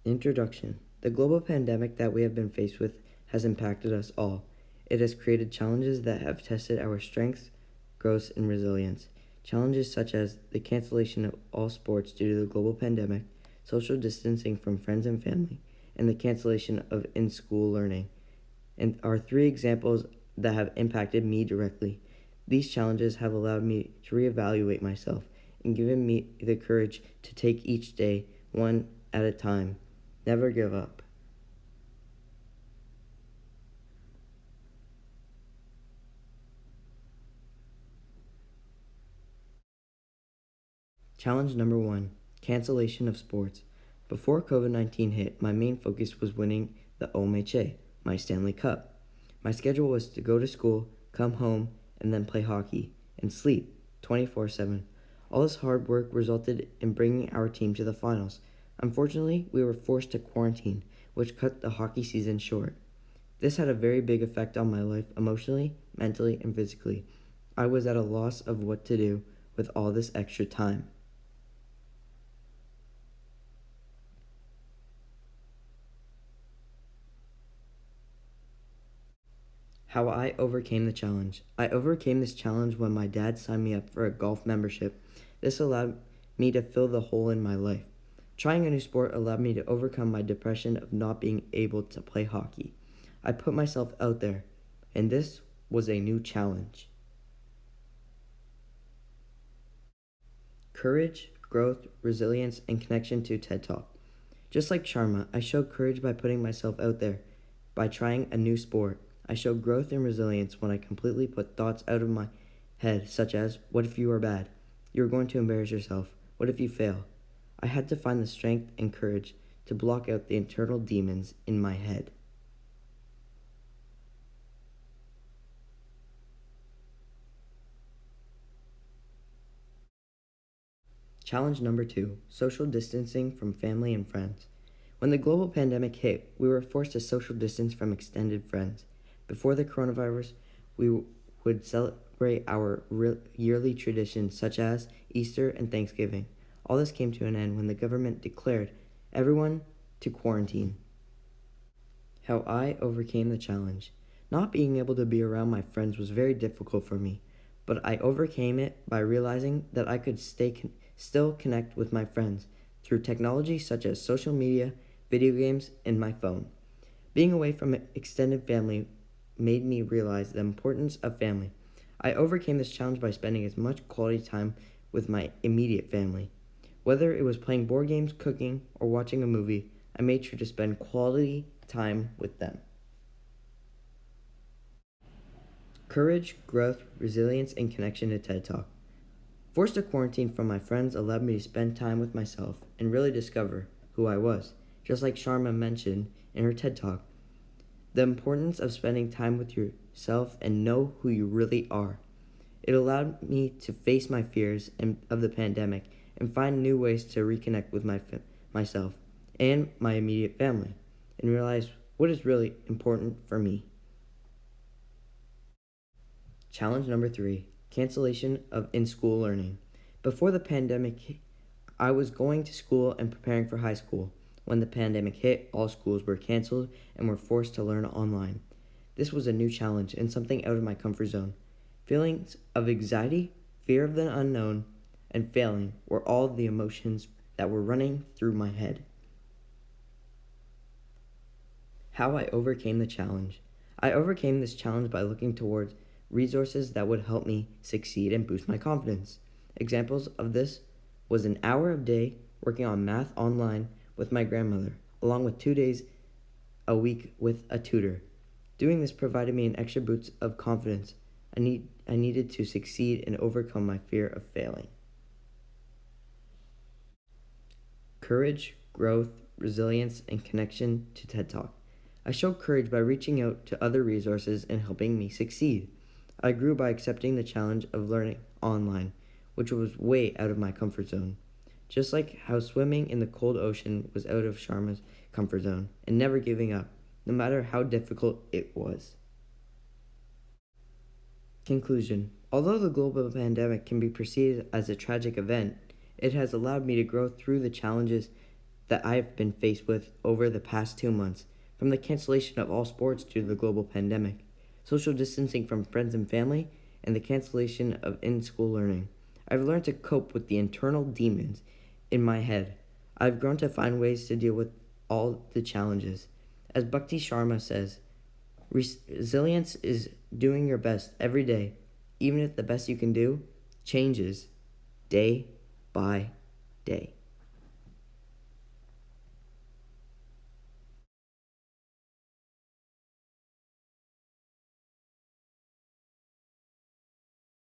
Introduction. The global pandemic that we have been faced with has impacted us all. It has created challenges that have tested our strengths, growth, and resilience. Challenges such as the cancellation of all sports due to the global pandemic, social distancing from friends and family, and the cancellation of in school learning, and are three examples that have impacted me directly. These challenges have allowed me to reevaluate myself and given me the courage to take each day one at a time. Never give up. Challenge number 1: cancellation of sports. Before COVID 19 hit, my main focus was winning the OMHA, my Stanley Cup. My schedule was to go to school, come home, and then play hockey, and sleep 24/7. All this hard work resulted in bringing our team to the finals. Unfortunately, we were forced to quarantine, which cut the hockey season short. This had a very big effect on my life emotionally, mentally, and physically. I was at a loss of what to do with all this extra time. How I overcame the challenge. I overcame this challenge when my dad signed me up for a golf membership. This allowed me to fill the hole in my life. Trying a new sport allowed me to overcome my depression of not being able to play hockey. I put myself out there, and this was a new challenge. Courage, growth, resilience, and connection to TED Talk. Just like Sharma, I showed courage by putting myself out there, by trying a new sport. I showed growth and resilience when I completely put thoughts out of my head, such as, what if you are bad? You're going to embarrass yourself. What if you fail? I had to find the strength and courage to block out the internal demons in my head. Challenge number 2: social distancing from family and friends. When the global pandemic hit, we were forced to social distance from extended friends. Before the coronavirus, we would celebrate our yearly traditions such as Easter and Thanksgiving. All this came to an end when the government declared everyone to quarantine. How I overcame the challenge. Not being able to be around my friends was very difficult for me, but I overcame it by realizing that I could still connect with my friends through technology such as social media, video games, and my phone. Being away from extended family made me realize the importance of family. I overcame this challenge by spending as much quality time with my immediate family. Whether it was playing board games, cooking, or watching a movie, I made sure to spend quality time with them. Courage, growth, resilience, and connection to TED Talk. Forced to quarantine from my friends allowed me to spend time with myself and really discover who I was. Just like Sharma mentioned in her TED Talk, the importance of spending time with yourself and know who you really are. It allowed me to face my fears of the pandemic and find new ways to reconnect with myself and my immediate family and realize what is really important for me. Challenge number 3: cancellation of in-school learning. Before the pandemic, I was going to school and preparing for high school. When the pandemic hit, all schools were canceled and were forced to learn online. This was a new challenge and something out of my comfort zone. Feelings of anxiety, fear of the unknown, and failing were all the emotions that were running through my head. How I overcame the challenge. I overcame this challenge by looking towards resources that would help me succeed and boost my confidence. Examples of this was an hour a day working on math online with my grandmother, along with 2 days a week with a tutor. Doing this provided me an extra boost of confidence I needed to succeed and overcome my fear of failing. Courage, growth, resilience, and connection to TED Talk. I showed courage by reaching out to other resources and helping me succeed. I grew by accepting the challenge of learning online, which was way out of my comfort zone. Just like how swimming in the cold ocean was out of Sharma's comfort zone, and never giving up, no matter how difficult it was. Conclusion. Although the global pandemic can be perceived as a tragic event, it has allowed me to grow through the challenges that I've been faced with over the past 2 months, from the cancellation of all sports due to the global pandemic, social distancing from friends and family, and the cancellation of in-school learning. I've learned to cope with the internal demons in my head. I've grown to find ways to deal with all the challenges. As Bhakti Sharma says, resilience is doing your best every day, even if the best you can do changes day by day.